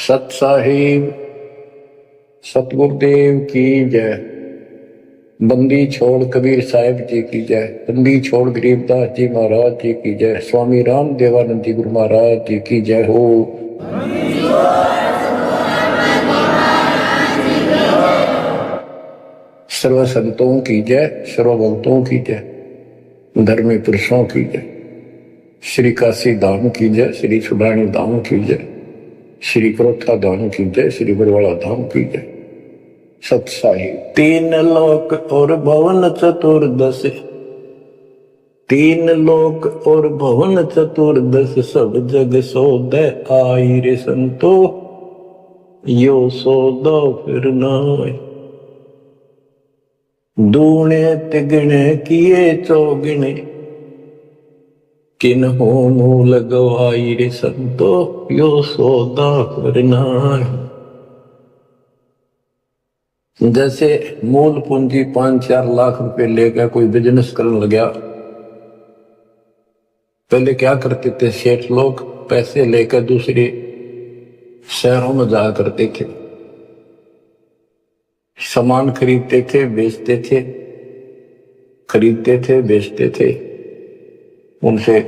सत साहिब सतगुरुदेव की जय। बंदी छोड़ कबीर साहिब जी की जय। बंदी छोड़ गरीबदास जी महाराज जी की जय। स्वामी राम देवानंद जी गुरु महाराज जी की जय हो। सर्व संतों की जय, सर्व भक्तों की जय, धर्मी पुरुषों की जय। श्री काशी धाम की जय, श्री सुडानी धाम की जय, श्री क्रोथा धाम की जय, श्री बरवाड़ा धाम की जय। सत साहिब। तीन लोक और भवन चतुर्दश, तीन लोक और भवन चतुर्दश, सब जग सौदे आई रे संतो, यो सौदा फिर नाय। दूने तिगने किए चौगने, किन हो मूल गवाई रे संतो, यो सौदा फिर नाय। जैसे मूल पूंजी 5-4 लाख रुपए लेकर कोई बिजनेस करने लगा, पहले क्या करते थे सेठ लोग, पैसे लेकर दूसरे शहरों में जाया करते थे, सामान खरीदते थे, बेचते थे, खरीदते थे, बेचते थे, उनसे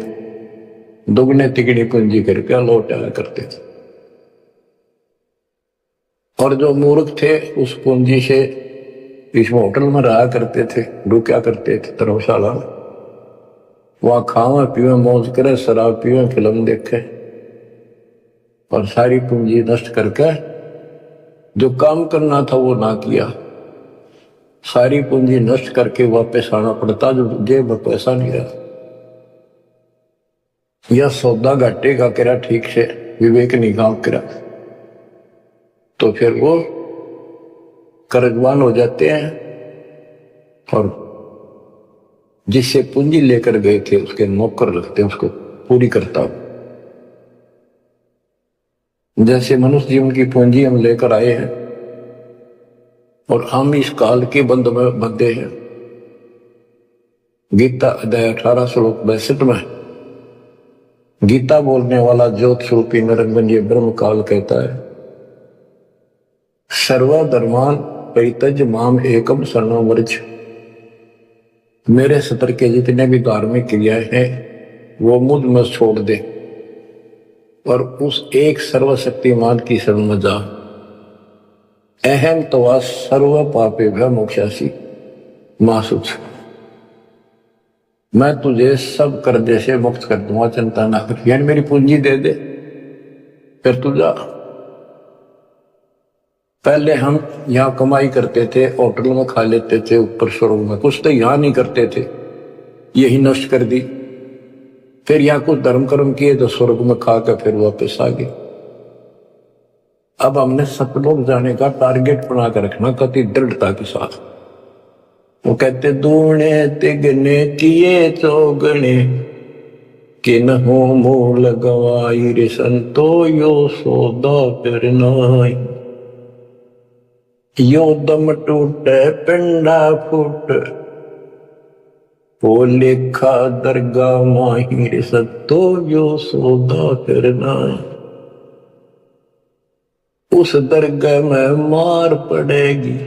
दुगने तिगनी पूंजी करके लौट आया करते थे। और जो मूर्ख थे उस पूंजी से इस होटल में रहा करते थे, रुका करते थे धर्मशाला में, वहां खावे पीवे मौज करे, शराब पीवे, फिल्म देखे, और सारी पूंजी नष्ट करके जो काम करना था वो ना किया, सारी पूंजी नष्ट करके वापस आना पड़ता, जो जेब में पैसा नहीं रहा। यह सौदा घाटे का करा, ठीक से विवेक नहीं काम करा, तो फिर वो कर्जवान हो जाते हैं, और जिससे पूंजी लेकर गए थे उसके नौकर रखते हैं, उसको पूरी करता। जैसे मनुष्य जीवन की पूंजी हम लेकर आए हैं और हम इस काल के बंद में बंधे हैं। गीता अध्याय 18 श्लोक 62 में गीता बोलने वाला ज्योत स्वरूपी निरंजन ब्रह्म काल कहता है, सर्वधर्मान परित्यज माम एकम शरणं व्रज। मेरे सतर के जितने भी धार्मिक क्रियाएं हैं वो मुझ में छोड़ दे और उस एक सर्वशक्तिमान की शरण में जा। अहम तवा सर्व पापे भय मोक्षासी मासुच। मैं तुझे सब कर्जे से मुक्त कर दूंगा, चिंता ना कर। यानी मेरी पूंजी दे दे, फिर तू जा। पहले हम यहाँ कमाई करते थे, होटल में खा लेते थे, ऊपर स्वर्ग में, कुछ तो यहाँ नहीं करते थे, यही नष्ट कर दी। फिर यहाँ कुछ धर्म कर्म किए तो स्वर्ग में खा कर फिर वापस आ गए। अब हमने सतलोक जाने का टारगेट बना कर रखना कति दृढ़ता के साथ। वो कहते दूने तिगने किए चौगने, किन हो मूल गवाई रे संतो, यो सौदा फिर नाय। यो दम टूटे पिंडा फूट, वो लेखा दरगाह माही रे संतो, यो सौदा फिर नाय। उस दरगाह में मार पड़ेगी,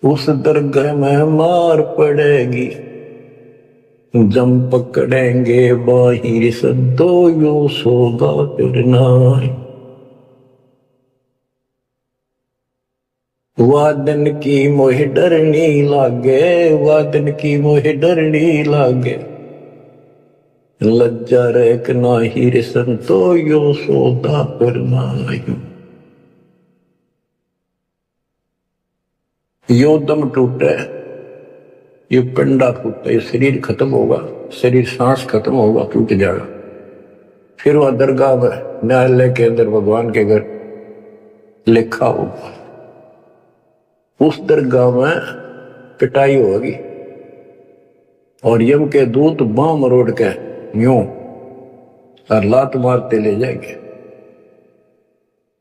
उस दरगाह में मार पड़ेगी, जम पकड़ेंगे बाहिर संतो, यो सौदा फिर नाय। वादन की मोह डरनी लागे, वादन की मोह डरनी लागे, लज्जा रेक नाही रे संतो, यो सौदा फिर नाय। यो दम टूटे, ये पिंडा फूटे, ये शरीर खत्म होगा, शरीर सांस खत्म होगा, टूट जाएगा। फिर वह दरगाह में न्यायालय के अंदर भगवान के घर लिखा होगा। उस दरगाह में पिटाई होगी और यम के दूत बांह मरोड़ के यूं और लात मारते ले जाएंगे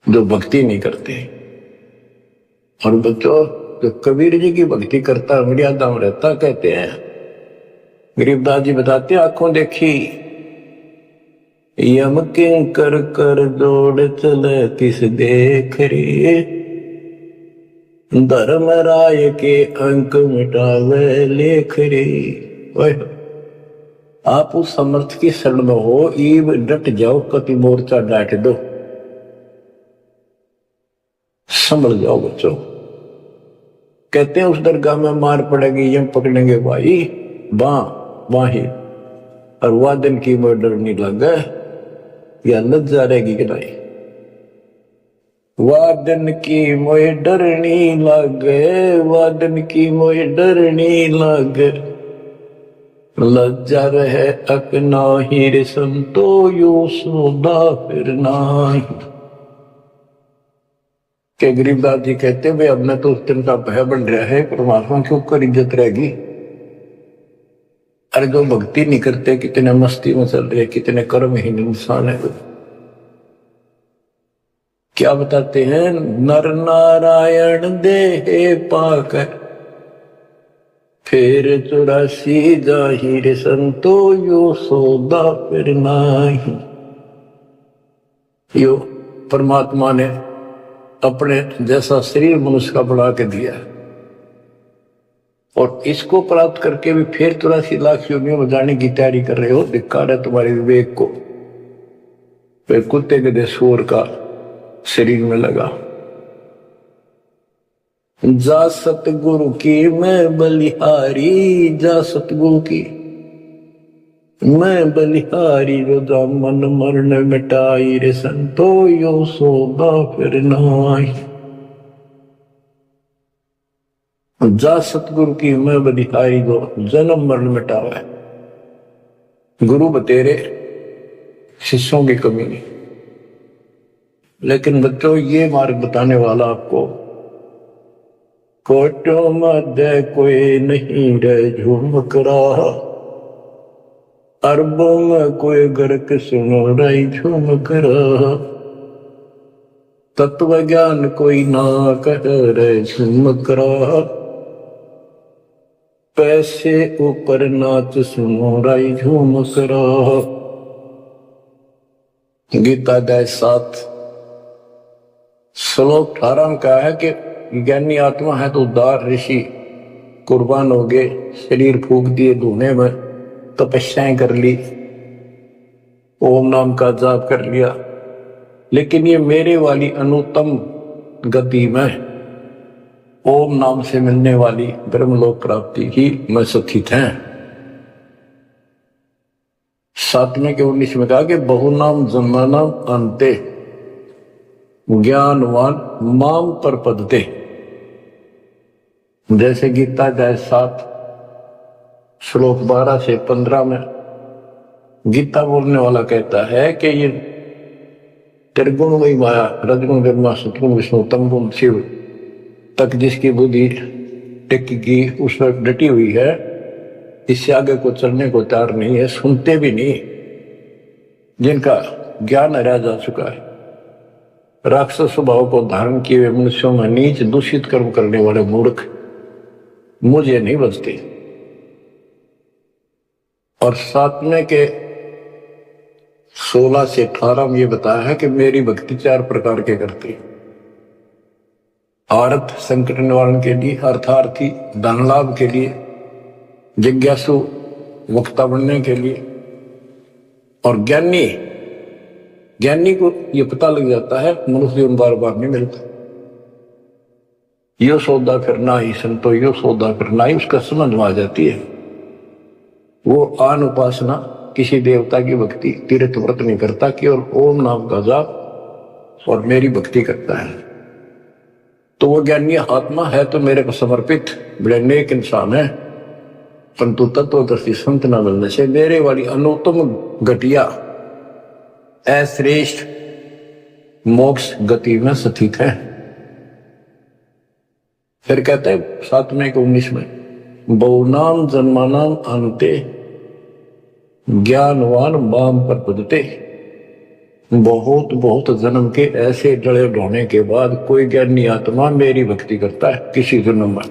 जो भक्ति नहीं करते। और बच्चों, जो कबीर जी की भक्ति करता मर्यादा में रहता, कहते हैं गरीबदास जी बताते, आंखों देखी यम किंकर कर दौड़ चले तिस देख रे, धर्म राय के अंक मिटावे लेख रे। आप उस समर्थ की शरण में हो, ईब डट जाओ, कति मोर्चा डांट दो, संभल जाओ बच्चों। कहते हैं उस दरगाह में मार पड़ेगी, यम पकड़ेंगे भाई बाही, और वादन की मोह डर नहीं लगा, या लज्जा रहेगी कि नहीं। वादन की मोह डरनी लागे, वादन की मोह डरनी लागे, लज्जा रहे अपना ही रे संतो, यो सौदा फिर नाही। के गरीबदास जी कहते भाई अब मैं तो उस दिन का भय बन रहा है, परमात्मा के ऊपर इज्जत रहेगी। अरे जो भक्ति नहीं करते, कितने मस्ती में चल रहे, कितने कर्महीन इंसान है। क्या बताते हैं, नर नारायण देह पाक, फिर 84 जाहिर संतो, यो सौदा फिर नाही। यो परमात्मा ने अपने जैसा शरीर मनुष्य का बढ़ा के दिया, और इसको प्राप्त करके भी फिर 84 लाख योनियों में जाने की तैयारी कर रहे हो। धिक्कार है तुम्हारे विवेक को। फिर कुत्ते गधे सूअर का शरीर में लगा। जा सतगुरु की मैं बलिहारी, जा सतगुरु की मैं बलिहारी, जो दामन मरण मिटाई रे संतो, यो सौदा फिर नाही। जा सतगुरु की मैं बलिहारी, जो जन्म मरण मिटावे। गुरु बतेरे, शिष्यों की कमी नहीं। लेकिन बच्चों ये मार्ग बताने वाला आपको, कोटो मध्य कोई नहीं रहे झुमक रहा, अरबों में कोई गर्क सुनो रही झुमक रहा, तत्व ज्ञान कोई ना कह रहे झुमक रहा, पैसे ऊपर नाच सुनो रही झुमक रहा। गीता अध्याय 7 श्लोक 18 में कहा है कि ज्ञानी आत्मा है तो उदार ऋषि कुर्बान हो गए, शरीर फूक दिए धुने में, तपस्याएं कर ली, ओम नाम का जाप कर लिया, लेकिन ये मेरे वाली अनुत्तम गति में ओम नाम से मिलने वाली ब्रह्मलोक प्राप्ति ही में सुखित हैं। 7वें के 19 में कहा कि बहुनाम जन्मानाम अंते, ज्ञानवान माम पर पदते। जैसे गीता अध्याय 7 श्लोक 12 से 15 में गीता बोलने वाला कहता है कि ये त्रिगुण वही माया, रजगुण ब्रह्मा, सतगुण विष्णु, तमगुण शिव तक जिसकी बुद्धि टिकी उस पर डटी हुई है, इससे आगे को चलने को तैयार नहीं है, सुनते भी नहीं, जिनका ज्ञान हरा जा चुका है। राक्षस स्वभाव को धारण किए हुए मनुष्यों में नीच दूषित कर्म करने वाले मूर्ख मुझे नहीं बचते। और 7वें के 16 से 18 में ये बताया है कि मेरी भक्ति 4 प्रकार के करती, आर्थ संकट निवारण के लिए, अर्थार्थी धन लाभ के लिए, जिज्ञासु वक्ता बनने के लिए, और ज्ञानी को ये पता लग जाता है मनुष्य जीवन बार बार नहीं मिलता, यो सौदा करना ही संतो, यो सौदा करना ही, उसका समझ में आ जाती है। वो आन उपासना, किसी देवता की भक्ति, तीर्थ व्रत नहीं करता, केवल ओम नाम का जाप और मेरी भक्ति करता है, तो वो ज्ञानी आत्मा है तो मेरे को समर्पित बड़े नेक इंसान है, परंतु तत्वदर्शी संत न मिलने से मेरे वाली अनुत्तम घटिया अश्रेष्ठ मोक्ष गति में स्थित है। फिर कहते हैं 7वें के 19 में, बहुनाम जन्मानाम अंते, ज्ञानवान माम पर पदते। बहुत बहुत जन्म के ऐसे जड़े ढोने के बाद कोई ज्ञानी आत्मा मेरी भक्ति करता है किसी जन्म में।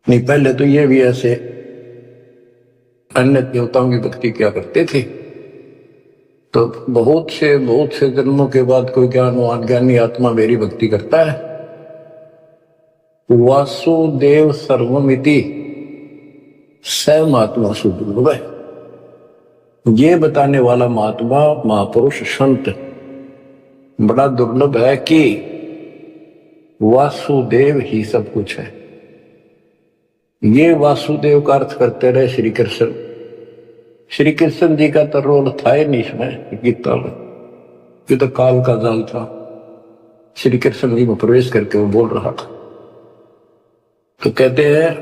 नहीं, पहले तो ये भी ऐसे अन्य देवताओं की भक्ति क्या करते थे, तो बहुत से जन्मों के बाद कोई ज्ञानवान ज्ञानी आत्मा मेरी भक्ति करता है। वासुदेव सर्वमिति स महात्मा सुदुर्लभ है। ये बताने वाला महात्मा महापुरुष संत बड़ा दुर्लभ है कि वासुदेव ही सब कुछ है। ये वासुदेव का अर्थ करते रहे श्री कृष्ण। श्री कृष्ण जी का तो रोल था ही नहीं इसमें गीता में, ये तो काल का जाल था। श्री कृष्ण जी में प्रवेश करके वो बोल रहा था। तो कहते हैं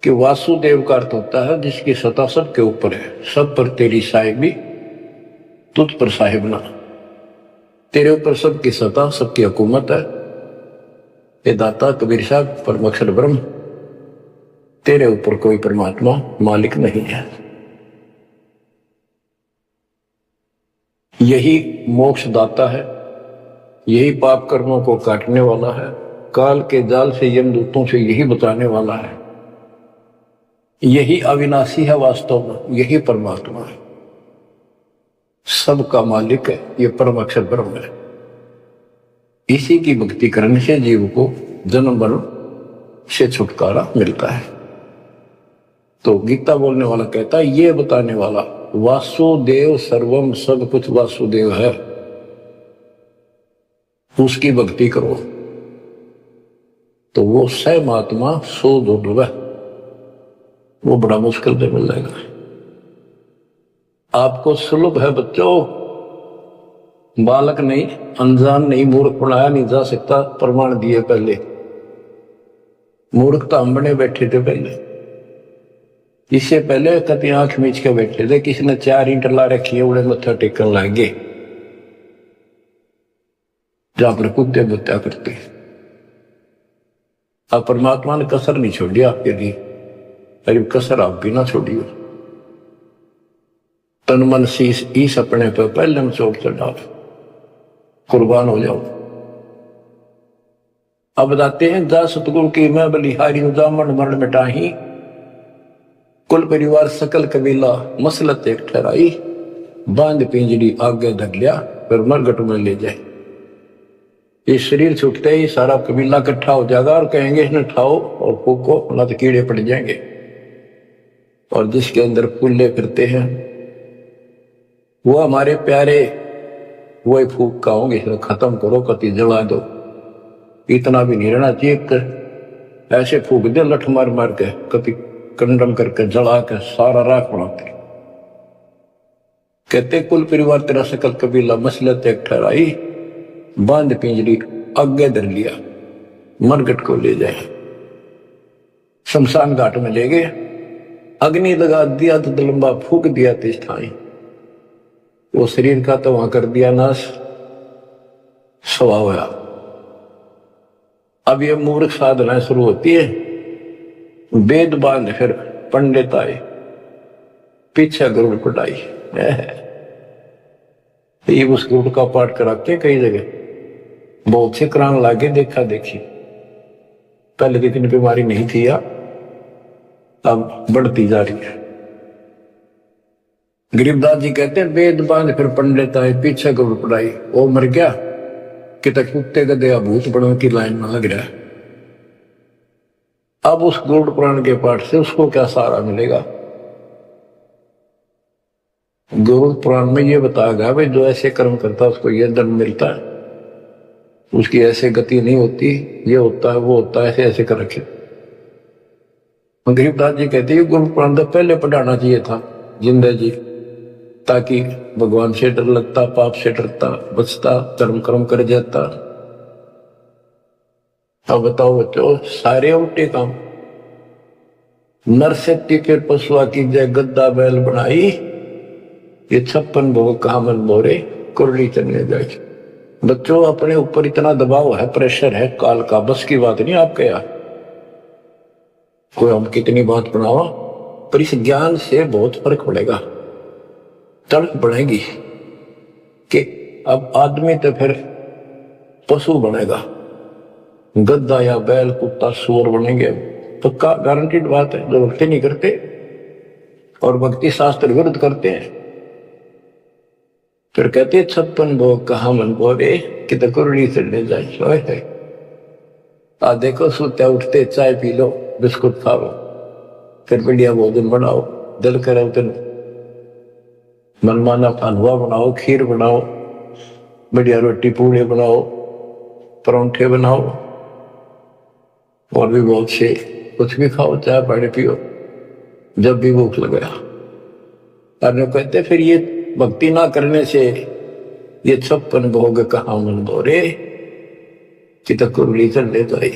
कि वासुदेव का अर्थ होता है जिसकी सत्ता सबके ऊपर है, सब पर तेरी साहिबी तुझ पर साहिब ना। तेरे ऊपर सबकी सत्ता सबकी हुकूमत है। ये दाता कबीर साहब परम अक्षर ब्रह्म, तेरे ऊपर कोई परमात्मा मालिक नहीं है। यही मोक्ष दाता है, यही पाप कर्मों को काटने वाला है, काल के जाल से यमदूतों से यही बचाने वाला है। यही अविनाशी है, वास्तव में यही परमात्मा है, सबका मालिक है। ये परम अक्षर ब्रह्म है। इसी की भक्ति करने से जीव को जन्म मरण से छुटकारा मिलता है। तो गीता बोलने वाला कहता है, ये बताने वाला वासुदेव सर्वम, सब कुछ वासुदेव है, उसकी भक्ति करो तो वो स महात्मा सो दुर्लभ है, वो बड़ा मुश्किल से मिल जाएगा। आपको सुलभ है बच्चों, बालक नहीं, अनजान नहीं, मूर्ख बनाया नहीं जा सकता। प्रमाण दिए पहले, मूर्ख तो हम बने बैठे थे पहले। इससे पहले कति आंख मीच के बैठे थे, किसी ने 4 ईंट ला रखी है, उड़े मत्था टेकन लगे, जहां पर कुत्ते बुत्या करते। अब परमात्मा ने कसर नहीं छोड़ी आपके लिए, अरे कसर आप भी ना छोड़ियो। तन मन शीश ईस अपने पर पहले हम चोट चढ़ाओ, कुर्बान हो जाओ। अब बताते हैं, जा सतगुरु की मैं बलिहारी जामन मरण मिटाही, कुल परिवार सकल कबीला मसलत एक ठहराई, बांध पिंजरी आगे धर लिया फिर मरगट में ले जाए। ये शरीर छूटते ही सारा कबीला इकट्ठा हो जाएगा और कहेंगे इन्हें उठाओ और फूको, ना तो कीड़े पड़ जाएंगे। और जिसके अंदर फूले फिरते हैं वो हमारे प्यारे, वही फूक का होंगे, खत्म करो, कति जला दो। इतना भी नहीं रहना चाहिए, ऐसे फूक दे लठ मार मार के, कति कंडम करके जला के सारा राख बनाते। कहते कुल परिवार तेरा सकल कबीला मसलत एक ठहराई, बांध पिंजरी आगे धर लिया, मरगट को ले जाए। शमशान घाट में ले गए, अग्नि लगा दिया तो लंबा फूक दिया तेज ठाई, वो शरीर का तो वहां कर दिया नाश, स्वभाव होया। अब ये मूर्ख साधना शुरू होती है, वेद बांध फिर पंडित आए, पीछे गुरु पटाई। ये उस गुरु का पाठ कराते कई जगह, बहुत से करान लागे, देखा देखी। पहले तो इतनी बीमारी नहीं थी, अब बढ़ती जा रही है। गरीबदास जी कहते हैं, वेद बांध फिर पंडित आए, पीछे गुरु पटाई। वो मर गया कि तक कुत्ते गधे भूत बड़ों की लाइन में लग रहा है। अब उस गरुड़ पुराण के पाठ से उसको क्या सहारा मिलेगा? गरुड़ पुराण में ये बताया गया भाई, जो ऐसे कर्म करता है उसको ये दंड मिलता है, उसकी ऐसे गति नहीं होती, ये होता है वो होता है, ऐसे ऐसे कर रखे। गरीबदास जी कहते हैं, गुरु पुराण तो पहले पढ़ाना चाहिए था जिंदा जी, ताकि भगवान से डर लगता, पाप से डरता, बचता, कर्म कर्म कर जाता। अब बताओ बच्चों, सारे उल्टे काम। नर से टिके पशुआ की जय गद्दा बैल बनाई, ये 56 भोग कहा मन मोरे, कुरली चलने जाए। बच्चों अपने ऊपर इतना दबाव है, प्रेशर है काल का, बस की बात नहीं आपके यार। कोई हम कितनी बात बनावा, पर इस ज्ञान से बहुत फर्क पड़ेगा, तड़प बढ़ेगी कि अब आदमी तो फिर पशु बनेगा, गद्दा या बैल कुत्ता सूअर बनेंगे, पक्का गारंटीड बात है। जो भक्ति नहीं करते और भक्ति शास्त्र विरुद्ध करते हैं फिर कहते 56 भोग कहा मन बोरे कि तो कुरड़ी से ले जाए सोए है। आ देखो सोते उठते चाय पी लो, बिस्कुट खाओ, फिर बढ़िया भोजन बनाओ, दिल करे तो मनमाना हलवा बनाओ, खीर बनाओ, बढ़िया रोटी पूड़े बनाओ, परोंठे बनाओ, और भी बहुत से कुछ भी खाओ, चाय पानी पियो जब भी भूख लगे। और कहते फिर ये भक्ति ना करने से ये 56 भोग कहाँ मन बोरे कि तो कुरली कर ले जाए।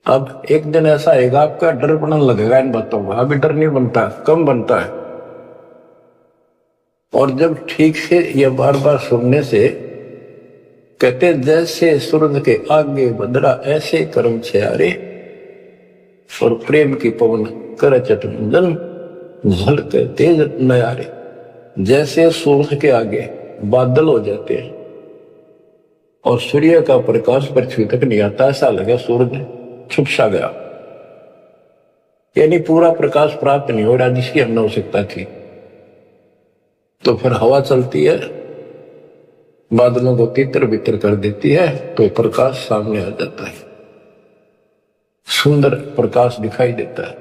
अब एक दिन ऐसा आएगा आपका डर बनने लगेगा इन बातों का। अभी डर नहीं बनता, कम बनता है। और जब ठीक से ये बार बार सुनने से कहते जैसे सूरज के आगे बदरा ऐसे कर्म छयारे, और प्रेम की पवन कर चटमंजन झलके तेज नयारे। जैसे सूरज के आगे बादल हो जाते हैं और सूर्य का प्रकाश पृथ्वी तक नहीं आता, ऐसा लगे सूरज छुप सा गया, यानी पूरा प्रकाश प्राप्त नहीं हो रहा जिसकी हमने आवश्यकता थी। तो फिर हवा चलती है, बादलों को तितर बितर कर देती है, तो प्रकाश सामने आ जाता है, सुंदर प्रकाश दिखाई देता है।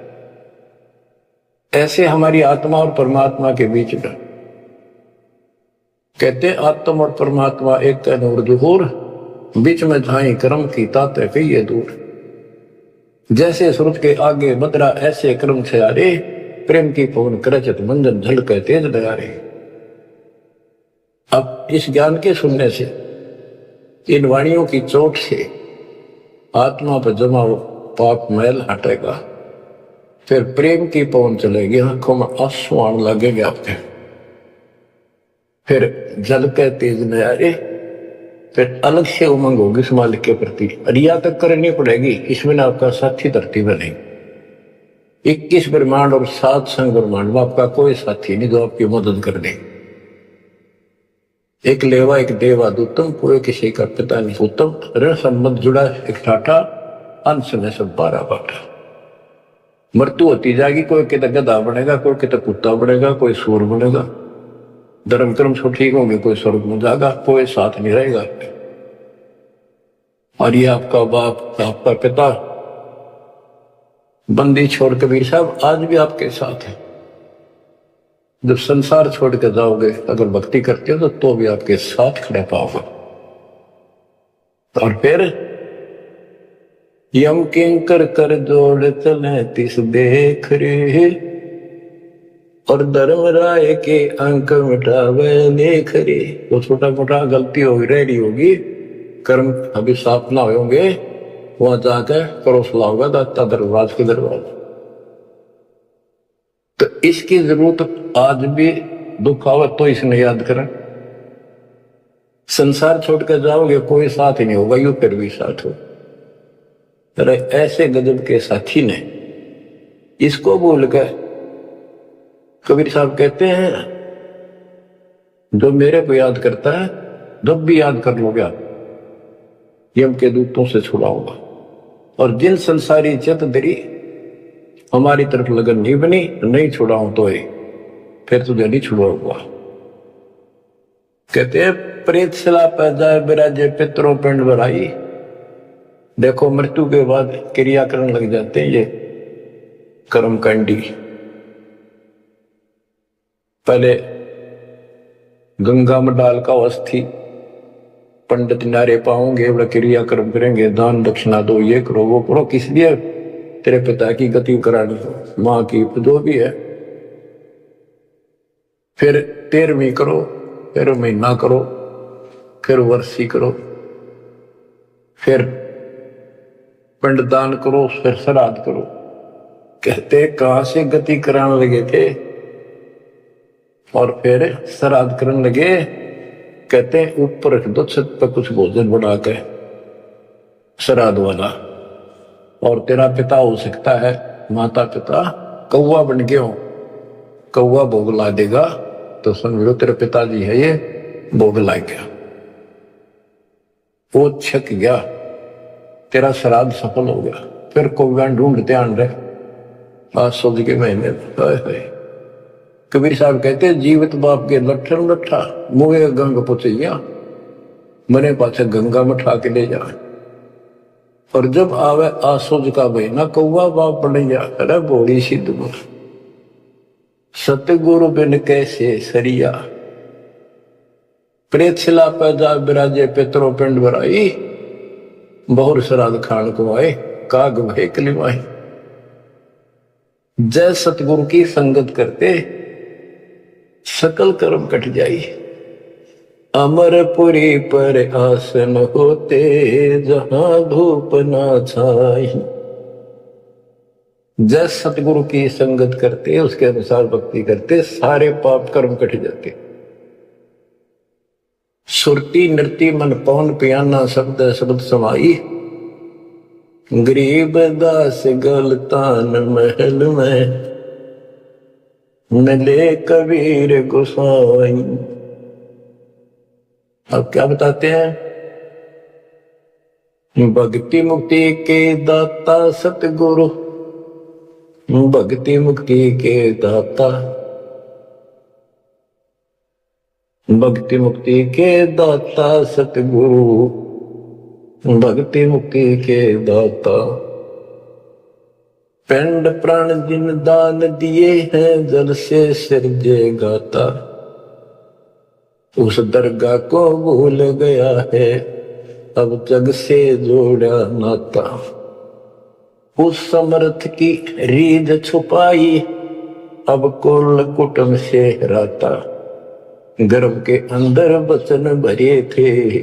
ऐसे हमारी आत्मा और परमात्मा के बीच में कहते आत्मा और परमात्मा एक नूर दुहूर, बीच में झाई कर्म की तात कहिए दूर। जैसे सूरज के आगे बदरा ऐसे कर्म छयारे, प्रेम की पवन करचत मंजन झलके तेज दयारे। अब इस ज्ञान के सुनने से, इन वाणियों की चोट से आत्मा पर जमा पाप मैल हटेगा, फिर प्रेम की पवन चलेगी, आंखों में आंसू आने लगेंगे आपके, फिर जल के तेज नयारे, फिर अलग से उमंग होगी इस मालिक के प्रति। रिया तक करनी पड़ेगी, इसमें ना आपका साथी धरती में नहीं। 21 ब्रह्मांड और 7 संग ब्रह्मांड में आपका कोई साथी नहीं जो आपकी मदद कर दे। एक लेवा एक देवा दूतम, कोई किसी का पिता नहीं सूतम, ऋण संबंध जुड़ा एक ठाठा, अंश में सब 12 बाटा। मृत्यु होती जाएगी, कोई कहता गधा बनेगा, कोई कहता कुत्ता बनेगा, कोई सूर बनेगा, धर्म कर्म सब ठीक होंगे, कोई स्वर्ग में जाएगा, कोई साथ नहीं रहेगा। और ये आपका बाप, आपका पिता, बंदी छोड़ कबीर साहब आज भी आपके साथ है। जब संसार छोड़ के जाओगे, अगर भक्ति करते हो तो भी आपके साथ खड़े पाओगे। और फिर यम किंकर कर जोड़ चले तिस देख रे, और धर्म राय के अंक मिटावे लेख रे। तो छोटा मोटा गलती होगी, रही होगी, कर्म अभी साफ ना होंगे, वहां जाकर परोसला होगा दाता दरबार के दरबार। तो इसकी जरूरत आज भी दुख आवत तो इसने याद करें। संसार छोड़ कर जाओगे कोई साथ ही नहीं होगा, यू फिर भी साथ हो। अरे ऐसे गजब के साथी ने इसको भूल कर कबीर साहब कहते हैं, जो मेरे को याद करता है जब भी याद कर लोगे आप, यम के दूतों से छुड़ाऊंगा। और जिन संसारी चित दरी हमारी तरफ लगन नहीं बनी, नहीं छुड़ाऊं तो फिर तुझे नहीं छुड़ाऊंगा। कहते हैं प्रेत सला पै जाए बिराजे पितरों पिंड भराई। देखो मृत्यु के बाद क्रिया करने लग जाते हैं ये कर्मकांडी। पहले गंगा में डाल का अस्थि पंडित नारे पाओगे, बड़ा क्रिया कर्म करेंगे, दान दक्षिणा दो, ये करो वो करो, किस लिए? तेरे पिता की गति करानी हो, माँ की, जो भी है। फिर 13वीं करो, फिर महीना करो, फिर वर्षी करो, फिर पिंडदान करो, फिर श्राद्ध करो। कहते कहां से गति कराने लगे थे और फिर श्राद्ध करने लगे। कहते ऊपर रख दो छत पर कुछ भोजन बना के श्राद्ध वाला, और तेरा पिता हो सकता है, माता पिता कौवा बन गए हो, कौवा भोग ला देगा तो समझ लो तेरे पिताजी है, ये भोग ला गया, वो छक गया, तेरा श्राद्ध सफल हो गया। फिर कौवा ढूंढते आन रहे 500 के महीने, कबीर साहब कहते जीवित बाप के लट्ठन लट्ठा मुए गंग पुचैया, मरे पाछे गंगा में ठा के ले जा। और जब आवे आसुज का महीना कौआ बाप बढ़िया, अरे बोली सिद्ध बोल सतगुरु बिन कैसे सरिया। प्रेत शिला पे जा बिराजे पितरों पिंड भराई, बहुर श्राद्ध खान को आए काग भय कलिमाई। जय सतगुरु की संगत करते सकल कर्म कट जाई। अमरपुरी पर आसन होते जहां धूप ना छाई। जय सतगुरु की संगत करते उसके अनुसार भक्ति करते सारे पाप कर्म कट जाते। सुरती नृती मन पवन पियाना शब्द शब्द समाई। गरीब दास गलतान महल में मिले कबीर गोसाई। अब क्या बताते हैं? भक्ति मुक्ति के दाता सतगुरु, भक्ति मुक्ति के दाता, भक्ति मुक्ति के दाता सतगुरु, भक्ति मुक्ति के दाता। पिंड प्राण जिन दान दिए हैं जल से सिरजे गाता। उस दरगाह को भूल गया है अब जग से जोड़ा नाता। उस समर्थ की रीझ छुपाई अब कुल कुटुंब से राता। गर्भ के अंदर वचन भरे थे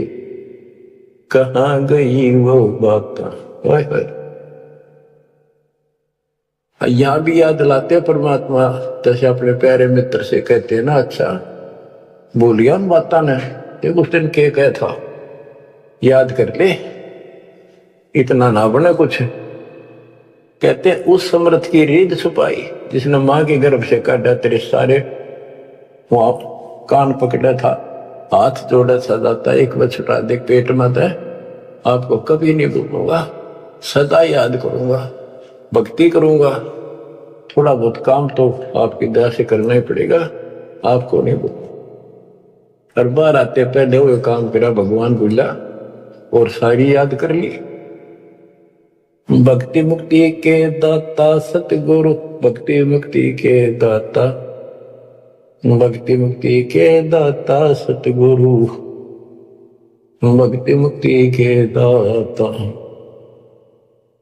कहाँ गई वो बात। यहां भी याद दिलाते परमात्मा जैसे अपने प्यारे मित्र से कहते हैं ना, अच्छा बोलिया माता ने एक उस दिन के कहा था याद कर ले, इतना ना बने कुछ। कहते उस समर्थ की रीझ छुपाई जिसने मां के गर्भ से काटा, तेरे सारे वहां कान पकड़ा था, हाथ जोड़ा था, जाता एक बार छुटा दे पेट में था। आपको कभी नहीं भूलूंगा, सदा याद करूंगा, भक्ति करूंगा। थोड़ा बहुत काम तो आपकी दया से करना ही पड़ेगा, आपको नहीं भूलूंगा। हर बार आते पहले वो काम करा भगवान भूला और सारी याद कर ली। भक्ति मुक्ति के दाता सतगुरु, भक्ति मुक्ति के दाता, भक्ति मुक्ति के दाता सतगुरु, भक्ति मुक्ति के दाता।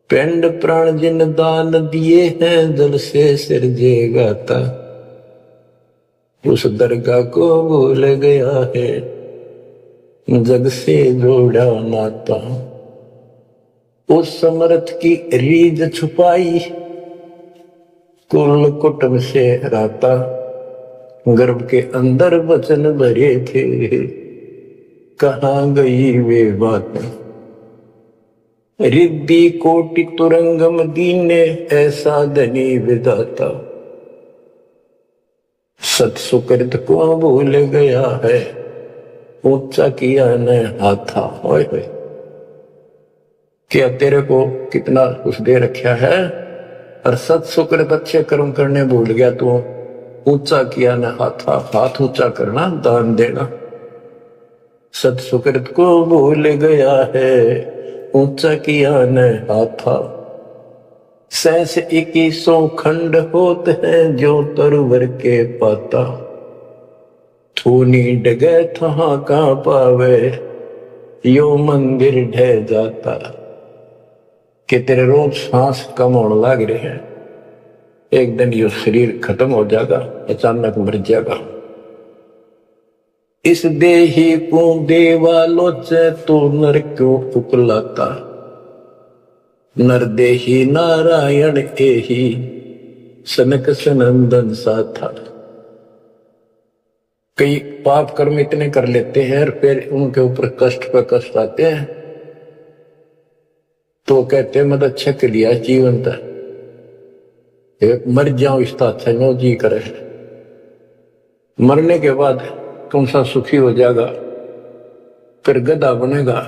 पिंड प्राण जिन दान दिए हैं जल से सिरजे गाता। उस दरगाह को भूल गया है जग से जोड़ा नाता। उस समर्थ की रीझ छुपाई कुल कुटुंब से राता। गर्भ के अंदर वचन भरे थे कहाँ गई वे बात। रिद्धि कोटि तुरंगम दीने ऐसा धनी विधाता। सत सुकृत को भूल गया है ऊंचा किया न हाथा। ओए होए, क्या तेरे को कितना कुछ दे रखा है और सत सुकृत अच्छे कर्म करने भूल गया तू। ऊंचा किया न हाथा, हाथ ऊंचा करना, दान देना। सत सुकृत को भूल गया है ऊंचा किया न हाथा। सहस 2100 खंड होत है जो तरवर के पाता। थूनी डगे थहा का पावे यो मंदिर ढह जाता। कि तेरे रोज सांस कम होने लग रहे हैं, एक दिन यो शरीर खत्म हो जाएगा, अचानक मर जाएगा। इस देही को देवालो चे तो नर क्यों उकलाता। नर देही नारायण एही सनक सनंदन सा था। कई पाप कर्म इतने कर लेते हैं और फिर उनके ऊपर कष्ट पर कष्ट आते हैं तो कहते हैं मत अच्छा कर लिया जीवन तक, मर जाओ इसका अच्छा नो जी करे। मरने के बाद कौन सा सुखी हो जाएगा, फिर गधा बनेगा,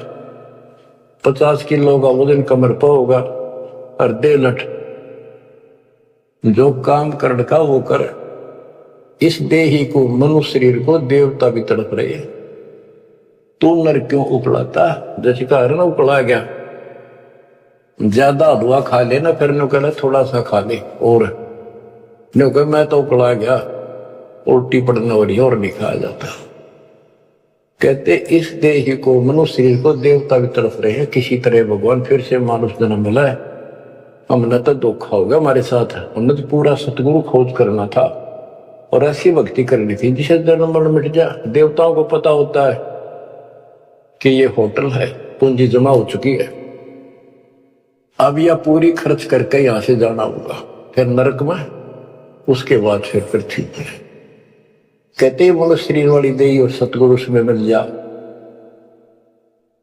50 किलो का वजन कमर पर होगा और दे लठ। जो काम कर रखा वो कर, इस देही को, मनुष्य शरीर को देवता भी तड़प रहे हैं, तू नर क्यों उकलाता? जैसे कहा ना उकला गया, ज्यादा हलवा खा लेना, फिर नो कहना थोड़ा सा खा ले, और नो कह मैं तो उकला गया, उल्टी पड़ने वाली और नहीं खाया जाता। कहते इस देह को, मनुष्य शरीर को देवता भी तड़प रहे हैं, किसी तरह भगवान फिर से मानुष जन्म मिला है, हमने तो धोखा होगा हमारे साथ, हमने तो पूरा सतगुरु खोज करना था और ऐसी भक्ति करनी थी जिसे जन्म मरण मिट जा। देवताओं को पता होता है कि ये होटल है, पूंजी जमा हो चुकी है, अब यह पूरी खर्च करके यहां से जाना होगा, फिर नरक में, उसके बाद फिर पृथ्वी पर। कहते मनुष्य शरीर वाली देही और सतगुरु में मिल जा।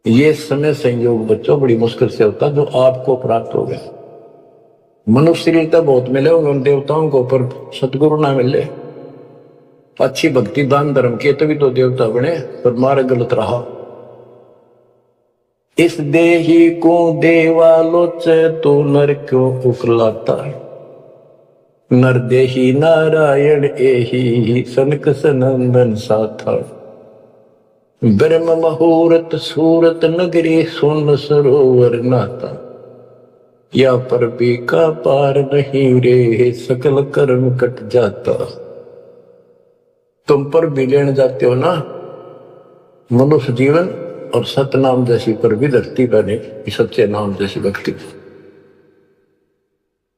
ये समय संयोग बच्चों बड़ी मुश्किल से होता जो आपको प्राप्त हो गया। मनुष्य शरीर तो बहुत मिले होंगे उन देवताओं को, पर सतगुरु ना मिले, अच्छी भक्ति दान धर्म किए तभी तो देवता बने, पर मार्ग गलत रहा। इस देही को देवालोचे तो नर क्यों उकलाता? नर देही नारायण एही सनक सनंदन साथा। ब्रह्म मुहूर्त सूरत नगरी सुन सरोवर नाता। या पर भी का पार नहीं रे सकल कर्म कट जाता। तुम पर भी लेने जाते हो ना मनुष्य जीवन और सतनाम जैसी पर भी धरती बने, सच्चे नाम जैसी भक्ति।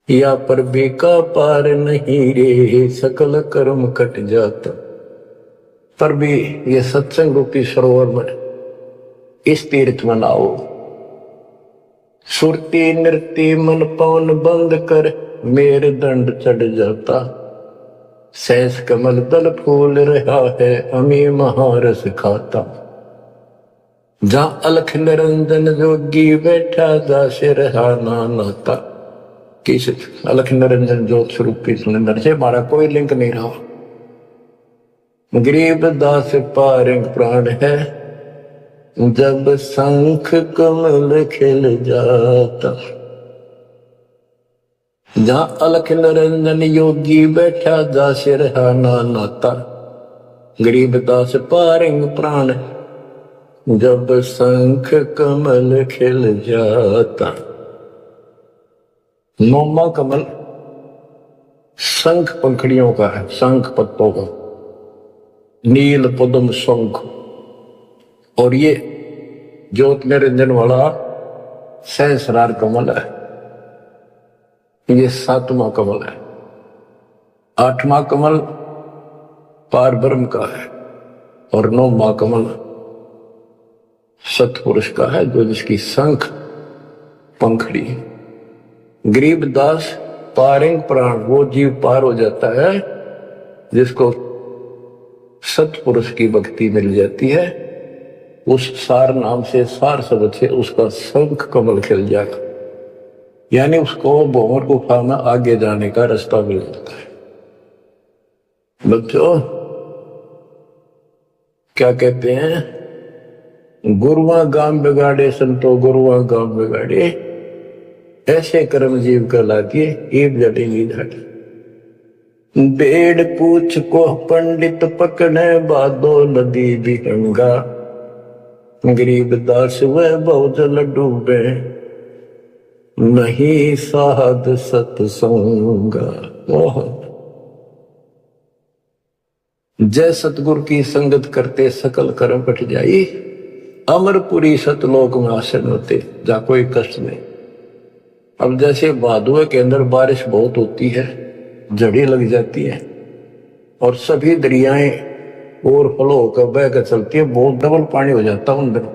या पर बेका पार नहीं रे सकल कर्म कट जाता। पर भी ये सत्संग रूपी सरोवर में इस तीर्थ में नाओ। सुरती नृत्य मन पवन बंद कर मेरे दंड चढ़ जाता। सहस कमल दल फूल रहा है अमी महारस खाता। जहां अलख निरंजन जोगी बैठा दासे रहा ना नाता। किस अलख निरंजन ज्योत स्वरूप सुनिंदर से हमारा कोई लिंक नहीं रहा। गरीब दास पारंग प्राण है जब शंख कमल खिल जाता। जहां अलख निरंजन योगी बैठा दासे रहा ना नाता। गरीब दास पारंग प्राण जब शंख कमल खिल जाता। नौमा कमल शंख पंखड़ियों का है, शंख पत्तों का, नील पद्म शंख। और ये ज्योत निरंजन वाला सहस्रार कमल है, ये 7वां कमल है। 8वां कमल पारब्रह्म का है और 9वां कमल सतपुरुष का है, जो जिसकी शंख पंखड़ी। गरीब दास पारंग प्राण, वो जीव पार हो जाता है जिसको सतपुरुष की भक्ति मिल जाती है। उस सार नाम से, सार शब्द से उसका शंख कमल खिल जाएगा, यानी उसको भंवर गुफा में आगे जाने का रास्ता मिल जाता है। बच्चों क्या कहते हैं, गुरुआ गाम बिगाड़े संतो गुरुआ गाम बिगाड़े, ऐसे कर्म जीव कहलाती एक जटेगी झाटी। बेड़ पूछ को पंडित पकड़े बादो नदी बिहंगा। गरीब दास वह बहुजल डूबे नहीं साध सत्संगा। जय सतगुरु की संगत करते सकल कर्म कट जाई। अमरपुरी सतलोक में आसन होते जा कोई कष्ट नहीं। अब जैसे भादुए के अंदर बारिश बहुत होती है, जड़ी लग जाती है और सभी दरियाएं ओवरफ्लो होकर बह कर चलती है, बहुत डबल पानी हो जाता है उन दिनों।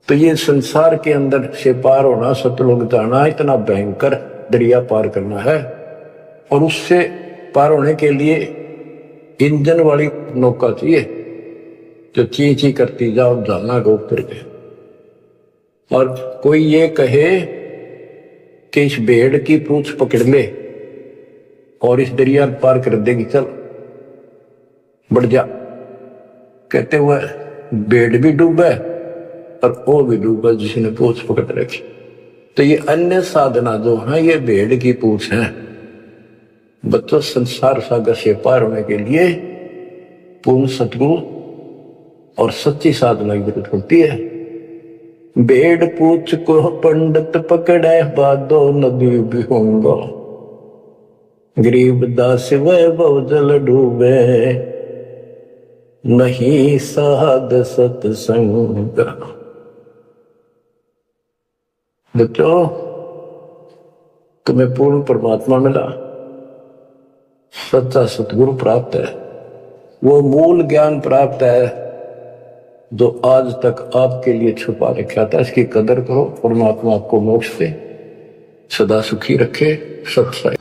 तो ये संसार के अंदर से पार होना, सतलोक जाना, इतना भयंकर दरिया पार करना है। और उससे पार होने के लिए इंजन वाली नौका चाहिए जो ची ची करती जाओ, जाना गो उतर के। और कोई ये कहे कि इस भेड़ की पूंछ पकड़ ले और इस दरिया पार कर देगी, चल बढ़ जा। कहते हुए भेड़ भी डूबा और वो भी डूबा जिसने पूंछ पकड़ रखी। तो ये अन्य साधना जो है ये भेड़ की पूंछ है, बच्चों, संसार सागर से पार होने के लिए पूर्ण सतगुरु और सच्ची साधना की जरूरत होती है। भेड़ पूछ को पंडित पकड़े, बादो नदी भी होंगे, गरीब दास वैभव जल डूबे, नहीं साध सत्संग। बच्चों, तुम्हें पूर्ण परमात्मा मिला, सच्चा सतगुरु प्राप्त है, वो मूल ज्ञान प्राप्त है जो आज तक आपके लिए छुपा रखा था। इसकी कदर करो, परमात्मा आपको मोक्ष दे, सदा सुखी रखे। सत्संग।